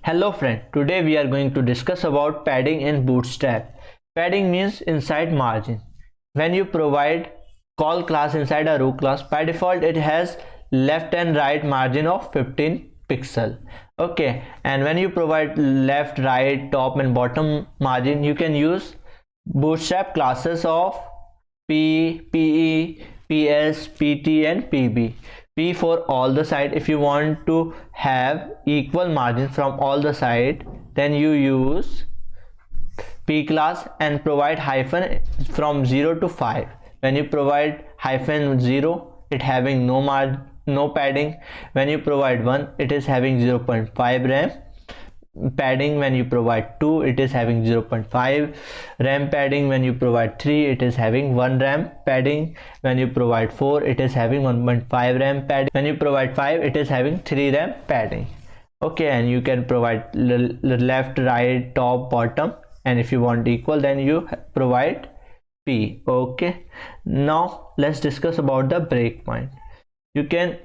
Hello friend, today we are going to discuss about padding in Bootstrap. Padding means inside margin. When you provide call class inside a row class, by default it has left and right margin of 15 pixel. Okay, and when you provide left, right, top and bottom margin, you can use Bootstrap classes of P, PE, PS, PT and PB. P for all the side. If you want to have equal margin from all the side, then you use P class and provide hyphen from 0 to 5. When you provide hyphen 0, it having no padding. When you provide 1, it is having 0.5 RAM padding. When you provide 2, it is having 0.5 RAM padding. When you provide 3, it is having 1 RAM padding. When you provide 4, it is having 1.5 RAM padding. When you provide 5, it is having 3 RAM padding. Okay, and you can provide left, right, top, bottom, and if you want equal, then you provide P. Okay, now let's discuss about the breakpoint. You can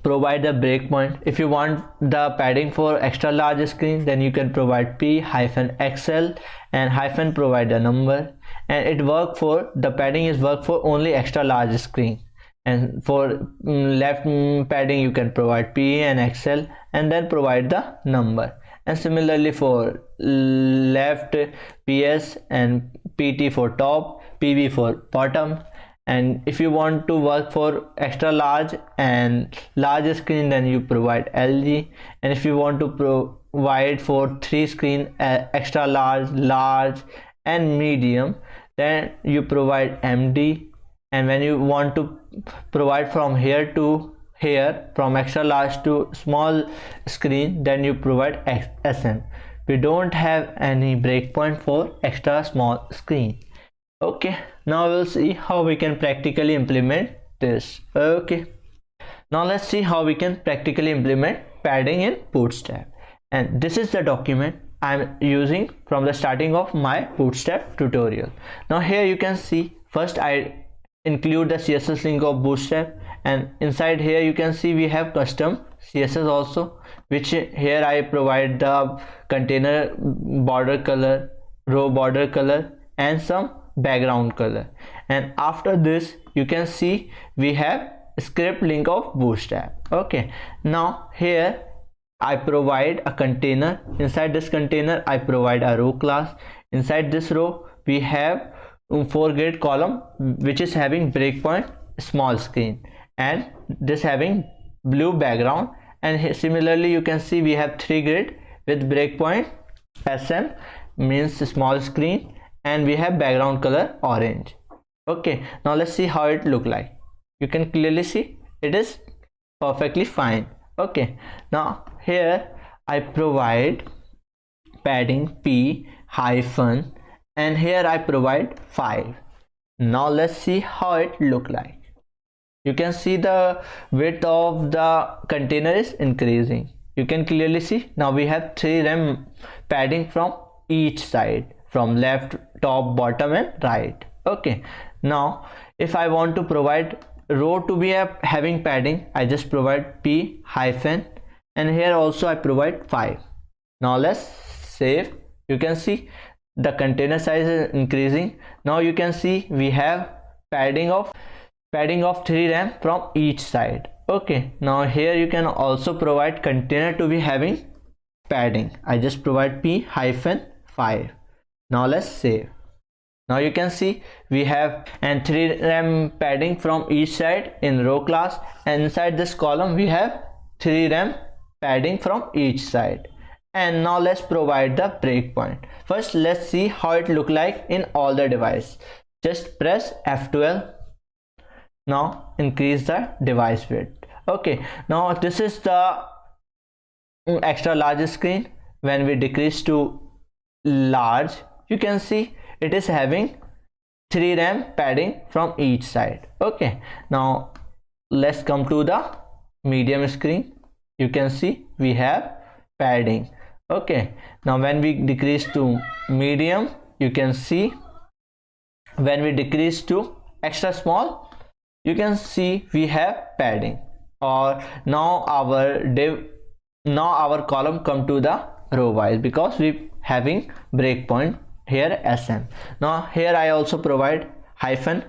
provide the breakpoint. If you want the padding for extra large screen, then you can provide P-XL and hyphen provide the number, and it work for the padding is work for only extra large screen. And for left padding, you can provide P and XL and then provide the number. And similarly for left, PS and PT for top, PB for bottom. And if you want to work for extra large and large screen, then you provide LG. And if you want to provide for 3 screen, extra large, large and medium, then you provide MD. And when you want to provide from here to here, from extra large to small screen, then you provide SM. We don't have any breakpoint for extra small screen. Okay, now we'll see how we can practically implement this. Okay, now let's see how we can practically implement padding in Bootstrap. And this is the document I'm using from the starting of my Bootstrap tutorial. Now here you can see, first I include the CSS link of Bootstrap, and inside here you can see we have custom CSS also, which here I provide the container border color, row border color and some background color. And after this you can see we have script link of Bootstrap. Okay, now here I provide a container. Inside this container I provide a row class. Inside this row we have 4 grid column which is having breakpoint small screen and this having blue background. And similarly you can see we have 3 grid with breakpoint SM means small screen, and we have background color orange. Okay, now let's see how it look like. You can clearly see it is perfectly fine. Okay, now here I provide padding P hyphen and here I provide 5. Now let's see how it look like. You can see the width of the container is increasing. You can clearly see now we have 3 RAM padding from each side, from left, top, bottom and right. Okay, now if I want to provide row to be having padding, I just provide P hyphen and here also I provide 5. Now let's save. You can see the container size is increasing. Now you can see we have padding of 3 RAM from each side. Okay, now here you can also provide container to be having padding. I just provide P hyphen 5. Now let's save. Now you can see we have and 3 RAM padding from each side in row class, and inside this column we have 3 RAM padding from each side. And now let's provide the breakpoint. First let's see how it look like in all the device. Just press F12. Now increase the device width. Okay, now this is the extra large screen. When we decrease to large, you can see it is having 3 RAM padding from each side. Okay, now let's come to the medium screen. You can see we have padding. Okay, now when we decrease to medium, you can see when we decrease to extra small, you can see we have padding. Or now our div now our column come to the row wise because we having breakpoint here sm. Now here I also provide hyphen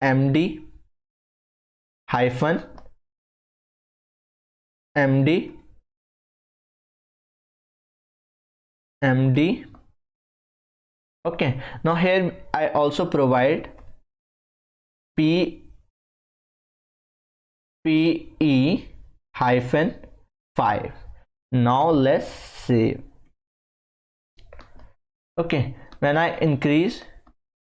md hyphen md md. Okay, now here I also provide pe hyphen 5. Now let's save. Okay, when I increase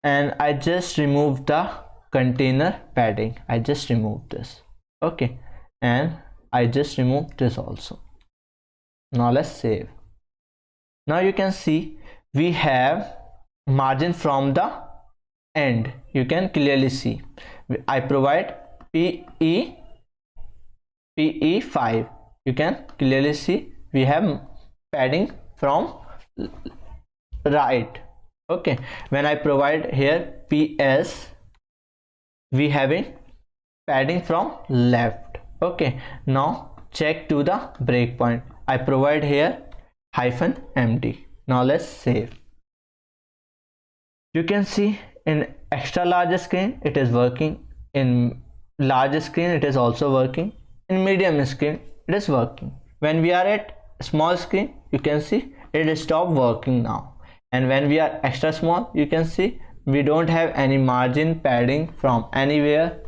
and I just remove the container padding, I just remove this. Okay, and I just remove this also. Now let's save. Now you can see we have margin from the end. You can clearly see I provide PE5. You can clearly see we have padding from right. Okay, when I provide here PS, we having padding from left. Okay, now check to the breakpoint. I provide here hyphen md. Now let's save. You can see in extra large screen it is working, in large screen it is also working, in medium screen it is working. When we are at small screen, you can see it stop working now, and when we are extra small, you can see we don't have any margin padding from anywhere.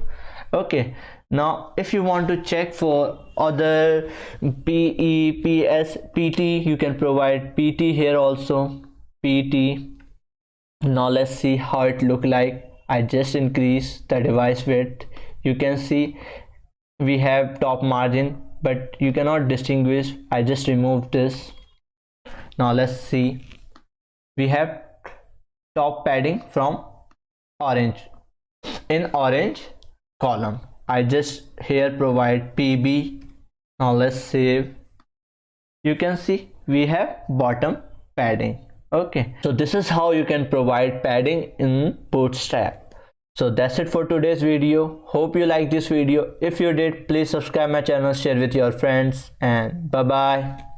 Okay, now if you want to check for other PE, PS, PT, you can provide PT here also, PT. Now let's see how it look like. I just increase the device width. You can see we have top margin, but you cannot distinguish. I just remove this. Now let's see, we have top padding from orange, in orange column. I just here provide PB. Now let's save. You can see we have bottom padding. Okay, so this is how you can provide padding in Bootstrap. So that's it for today's video. Hope you like this video. If you did, please subscribe my channel, share with your friends, and bye bye.